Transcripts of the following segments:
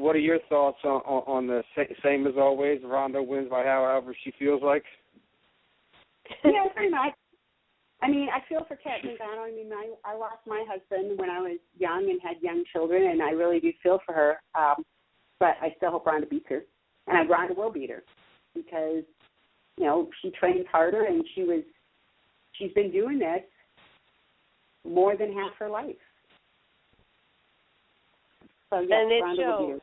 what are your thoughts on the same as always? Ronda wins by however she feels like. Yeah, pretty much. I mean, I feel for Kat Zingano. I mean, I lost my husband when I was young and had young children, and I really do feel for her. But I still hope Ronda beats her, and Ronda will beat her because, you know, she trains harder, and she's been doing this more than half her life. So yes, and it Ronda will beat shows. her.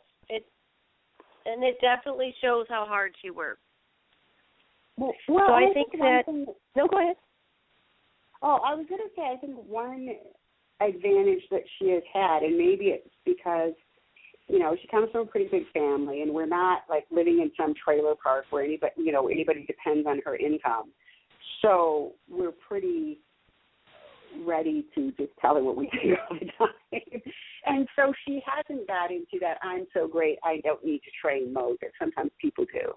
And it definitely shows how hard she works. Well, so I think that. No, go ahead. Oh, I was going to say, I think one advantage that she has had, and maybe it's because, you know, she comes from a pretty big family, and we're not like living in some trailer park where anybody depends on her income. So we're pretty ready to just tell her what we think all the time. And so she hasn't got into that I'm so great I don't need to train mode that sometimes people do.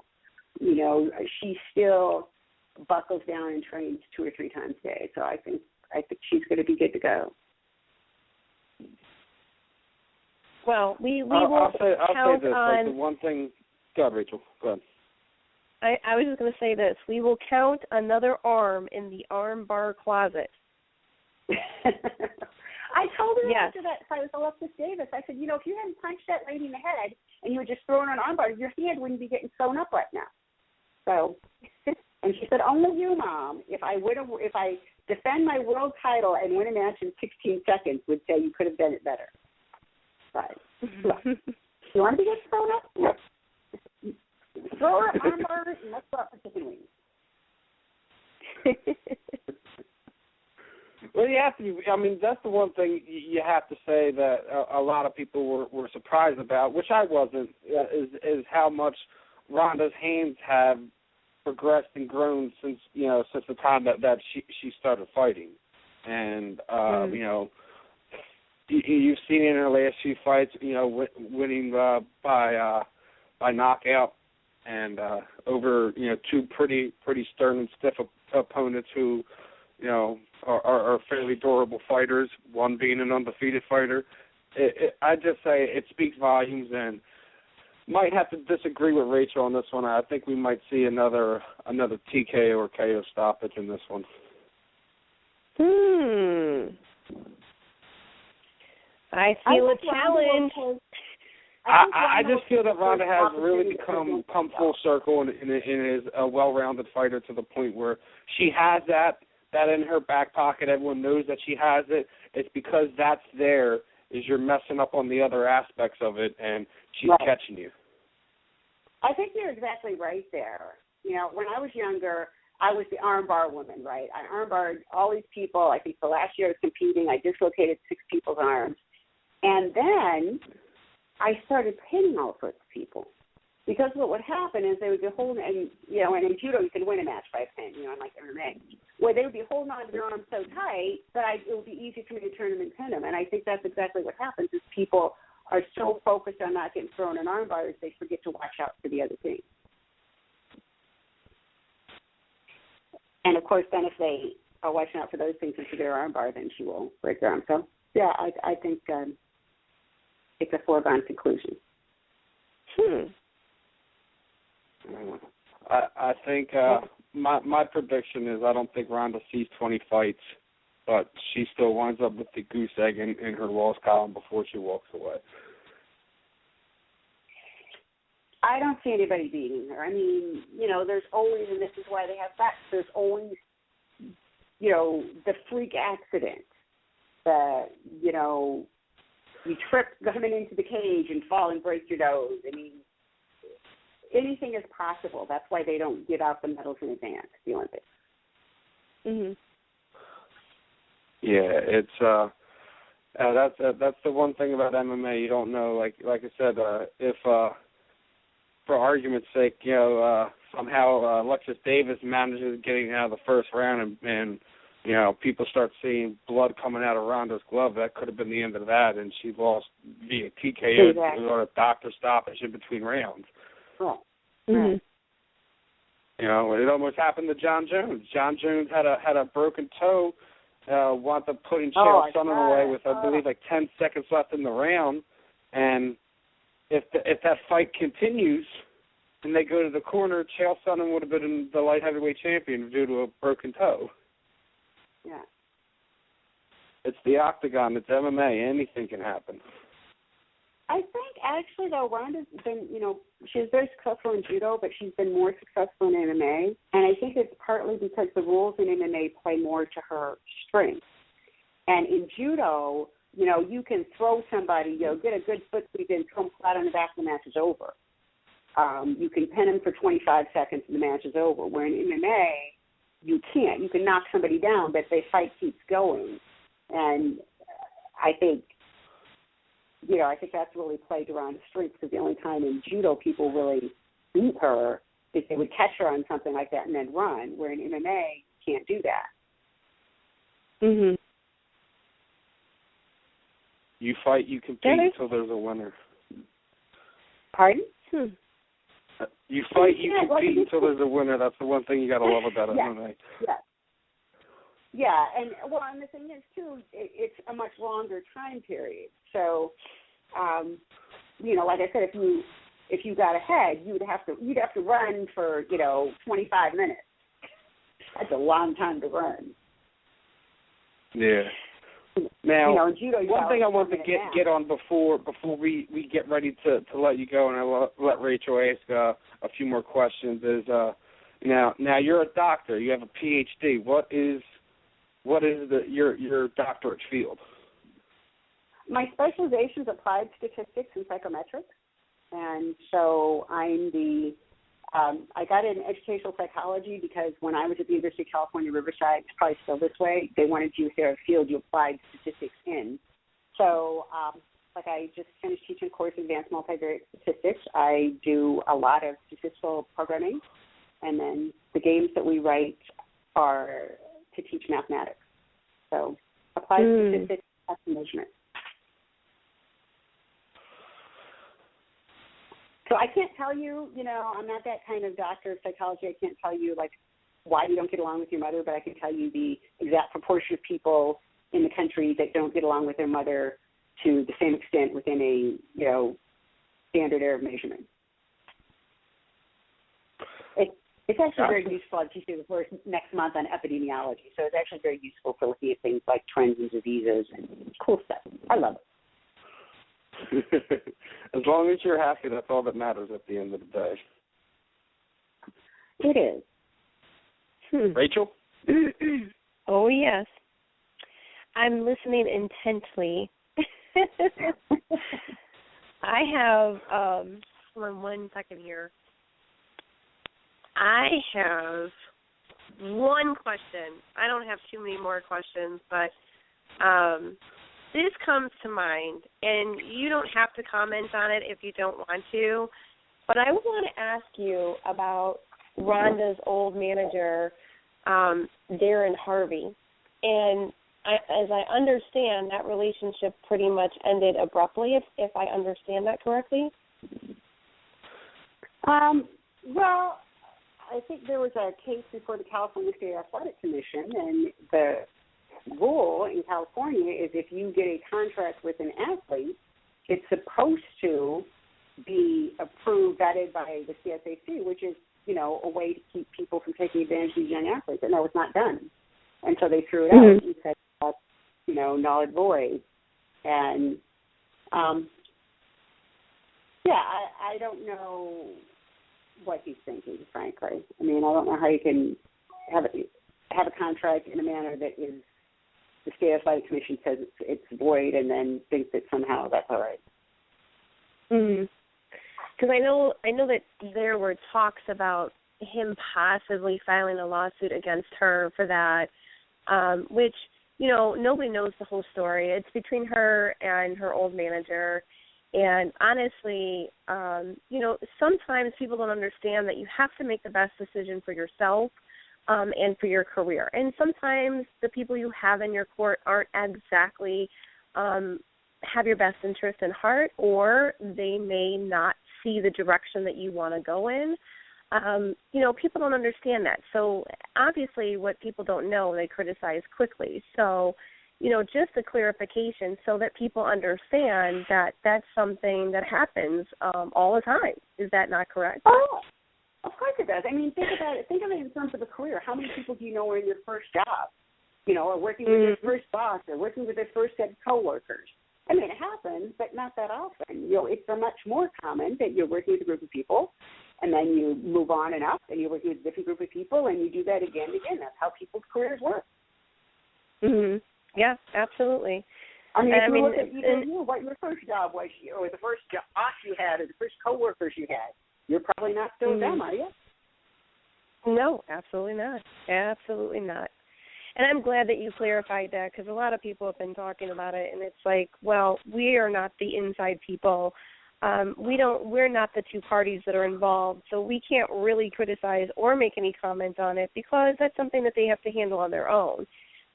You know, she still buckles down and trains 2 or 3 times a day. So I think she's going to be good to go. Well, we will I'll say count this, on. like the one thing. Go ahead, Rachel. Go ahead. I was just going to say this. We will count another arm in the arm bar closet. I told her after that fight with Alexis Davis, I said, you know, if you hadn't punched that lady in the head and you were just throwing an arm bar, your hand wouldn't be getting sewn up right now. So, and she said, only you, Mom, if I defend my world title and win a match in 16 seconds, would say you could have done it better. But look, you want to get thrown up? Look, throw her arm bars and let's go out for chicken wings. Well, you have to be. I mean, that's the one thing you have to say that a lot of people were surprised about, which I wasn't, is how much Ronda's hands have progressed and grown since the time that she started fighting, and you know, you've seen in her last few fights, you know, winning by knockout and over 2 pretty stern and stiff opponents who, you know, are fairly durable fighters, one being an undefeated fighter. I just say it speaks volumes, and might have to disagree with Rachel on this one. I think we might see another TKO or KO stoppage in this one. I feel a challenge. I just feel that Ronda has really come full circle and is a well-rounded fighter to the point where she has that in her back pocket. Everyone knows that she has it. It's because that's there is you're messing up on the other aspects of it, and she's catching you. I think you're exactly right there. You know, when I was younger, I was the armbar woman, right? I armbarred all these people. I think the last year I was competing, I dislocated 6 people's arms. And then I started pinning all sorts of people. Because what would happen is they would be holding, and in judo you can win a match by a pin, unlike MMA, where they would be holding on to their arms so tight that it would be easy for me to turn them and pin them. And I think that's exactly what happens is people are so focused on not getting thrown in arm bars, they forget to watch out for the other things. And, of course, then if they are watching out for those things and for their arm bar, then she will break their arm. So, yeah, I think it's a foregone conclusion. I think my prediction is I don't think Ronda sees 20 fights, but she still winds up with the goose egg in her loss column before she walks away. I don't see anybody beating her. I mean, there's always, and this is why they have bets, there's always, the freak accident that, you trip coming into the cage and fall and break your nose. I mean, anything is possible. That's why they don't give out the medals in advance, the Olympics. Yeah, it's that's the one thing about MMA. You don't know, like I said, if for argument's sake, somehow Alexis Davis manages getting out of the first round and people start seeing blood coming out of Ronda's glove, that could have been the end of that, and she lost via TKO or a doctor stoppage in between rounds. It almost happened to John Jones. John Jones had a broken toe, wound up putting Chael Sonnen away with, I believe, like 10 seconds left in the round, and if that fight continues and they go to the corner, Chael Sonnen would have been the light heavyweight champion due to a broken toe. Yeah. It's the octagon. It's MMA. Anything can happen. I think actually though, Ronda's been, she was very successful in judo, but she's been more successful in MMA, and I think it's partly because the rules in MMA play more to her strength. And in judo, you can throw somebody, get a good foot sweep in, throw them flat on the back, and the match is over. You can pin them for 25 seconds and the match is over. Where in MMA, you can't. You can knock somebody down, but the fight keeps going. And I think that's really played around strength, because the only time in judo people really beat her is they would catch her on something like that and then run, where in MMA, you can't do that. Mhm. You fight, you compete until there's a winner. Pardon? You fight, you compete until there's a winner. That's the one thing you got to love about MMA. Yeah, and the thing is too, it's a much longer time period. So, like I said, if you got ahead, you'd have to run for 25 minutes. That's a long time to run. Yeah. Now, in judo, one thing I want to get on before we get ready to let you go, and I let Rachel ask a few more questions, is now you're a doctor, you have a PhD. What is your doctorate field? My specialization is applied statistics and psychometrics, and so I'm I got in educational psychology because when I was at the University of California, Riverside, it's probably still this way, they wanted you, if there a field you applied statistics in. So, I just finished teaching a course in advanced multivariate statistics. I do a lot of statistical programming, and then the games that we write are to teach mathematics. So, applied statistics and measurement. So I can't tell you, I'm not that kind of doctor of psychology. I can't tell you, why you don't get along with your mother, but I can tell you the exact proportion of people in the country that don't get along with their mother to the same extent within a, standard error of measurement. It's actually very useful. I'm teaching the course next month on epidemiology, so it's actually very useful for looking at things like trends and diseases and cool stuff. I love it. As long as you're happy, that's all that matters at the end of the day. It is. Rachel? Oh, yes. I'm listening intently. I have, hold on 1 second here. I have one question. I don't have too many more questions, but this comes to mind, and you don't have to comment on it if you don't want to, but I want to ask you about Ronda's old manager, Darren Harvey. And as I understand, that relationship pretty much ended abruptly, if I understand that correctly. Well, I think there was a case before the California State Athletic Commission, and the rule in California is if you get a contract with an athlete, it's supposed to be approved, vetted by the CSAC, which is, a way to keep people from taking advantage of these young athletes, and that was not done. And so they threw it out and said, null and void. And, I don't know what he's thinking, frankly. I mean, I don't know how you can have a contract in a manner that is, the State Athletic Commission says it's void, and then think that somehow that's all right. Because I know that there were talks about him possibly filing a lawsuit against her for that, which, nobody knows the whole story. It's between her and her old manager. And honestly, sometimes people don't understand that you have to make the best decision for yourself and for your career. And sometimes the people you have in your court aren't exactly have your best interest in heart, or they may not see the direction that you want to go in. People don't understand that. So obviously what people don't know, they criticize quickly. So, just a clarification so that people understand that that's something that happens all the time. Is that not correct? Oh, of course it does. I mean, think about it. Think of it in terms of a career. How many people do you know are in your first job? Or working with their first boss, or working with their first set of coworkers. I mean, it happens, but not that often. It's much more common that you're working with a group of people, and then you move on and up, and you're working with a different group of people, and you do that again and again. That's how people's careers work. Mhm. Yeah, absolutely. I mean, if you look at what your first job was, or the first boss you had, or the first coworkers you had, you're probably not still with them, are you? No, absolutely not. Absolutely not. And I'm glad that you clarified that, because a lot of people have been talking about it, and it's like, well, we are not the inside people. We're not the two parties that are involved, so we can't really criticize or make any comment on it because that's something that they have to handle on their own.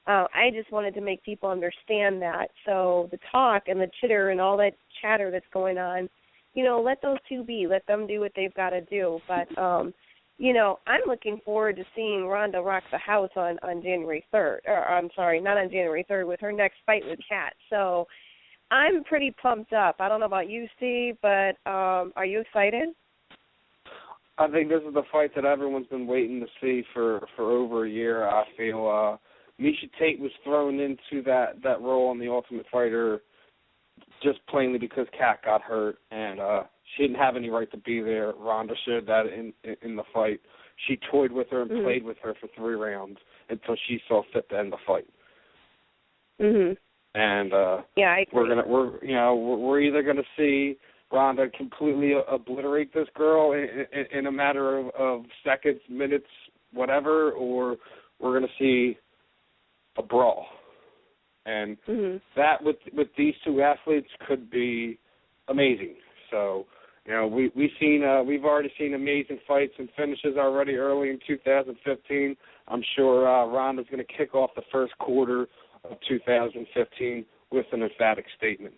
I just wanted to make people understand that. So the talk and the chitter and all that chatter that's going on, let those two be. Let them do what they've got to do. But, I'm looking forward to seeing Ronda rock the house on January 3rd. Or, I'm sorry, not on January 3rd, with her next fight with Kat. So I'm pretty pumped up. I don't know about you, Steve, but are you excited? I think this is the fight that everyone's been waiting to see for over a year. I feel Miesha Tate was thrown into that role on The Ultimate Fighter just plainly because Kat got hurt, and she didn't have any right to be there. Ronda showed that in the fight. She toyed with her and played with her for 3 rounds until she saw fit to end the fight. Mhm. And yeah, I agree. We're either gonna see Ronda completely obliterate this girl in a matter of seconds, minutes, whatever, or we're gonna see a brawl. And that with these two athletes could be amazing. So, we've already seen amazing fights and finishes already early in 2015. I'm sure Ronda's going to kick off the first quarter of 2015 with an emphatic statement.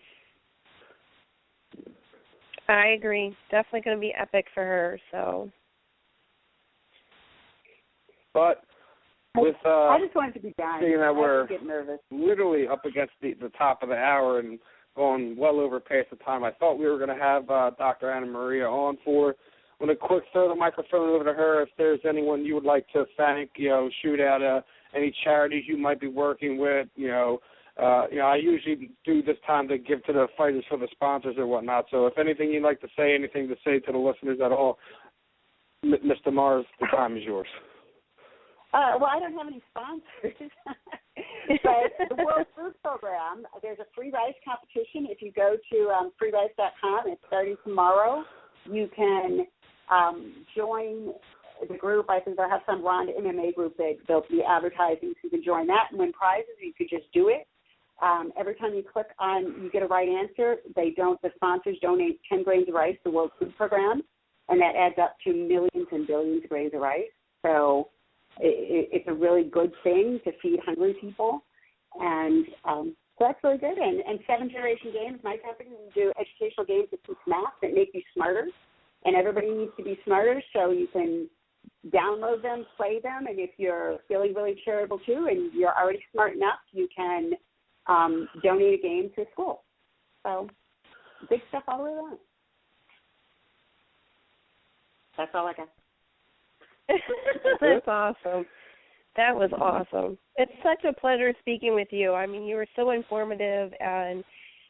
I agree. Definitely going to be epic for her. So, but with I just wanted to be done. Seeing that we're get nervous. literally up against the top of the hour and going well over past the time I thought we were going to have Dr. Anna Maria on for. I'm going to quick throw the microphone over to her. If there's anyone you would like to thank, shoot out any charities you might be working with, I usually do this time to give to the fighters for the sponsors and whatnot. So if anything you'd like to say, anything to say to the listeners at all, Mr. Mars, the time is yours. Well, I don't have any sponsors, but the World Food Program, there's a free rice competition. If you go to freerice.com, it's starting tomorrow. You can join the group. I think they'll have some Ronda MMA group that they'll be advertising, so you can join that and win prizes. You could just do it. Every time you click on, you get a right answer. The sponsors donate 10 grains of rice to the World Food Program, and that adds up to millions and billions of grains of rice. So it's a really good thing to feed hungry people, and so that's really good. And 7 Generation Games, my company, we do educational games that teach math that make you smarter, and everybody needs to be smarter, so you can download them, play them, and if you're feeling really charitable too and you're already smart enough, you can donate a game to a school. So big stuff all the way around. That's all I got. That's awesome. That was awesome. It's such a pleasure speaking with you. I mean, you were so informative, and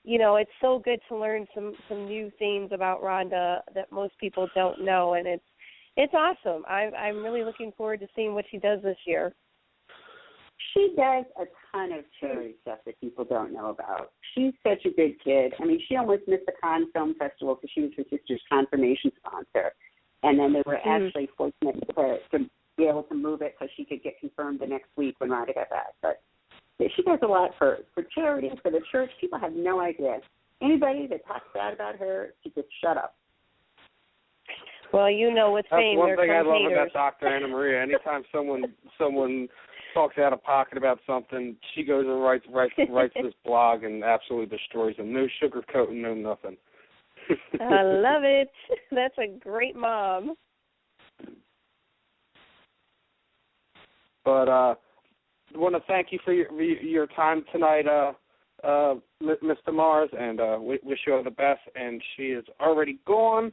it's so good to learn some new things about Ronda that most people don't know, and it's awesome. I'm really looking forward to seeing what she does this year. She does a ton of charity stuff that people don't know about. She's such a good kid. I mean, she almost missed the Cannes Film Festival because she was her sister's confirmation sponsor. And then they were actually fortunate to be able to move it so she could get confirmed the next week when Ronda got back. But she does a lot for charity, for the church. People have no idea. Anybody that talks bad about her should just shut up. Well, with fame, that's one thing I love haters. about Dr. Anna Maria. Anytime someone talks out of pocket about something, she goes and writes this blog and absolutely destroys them. No sugarcoating, no nothing. I love it. That's a great mom. But want to thank you for your time tonight, Mr. Mars, and wish you all the best. And she is already gone.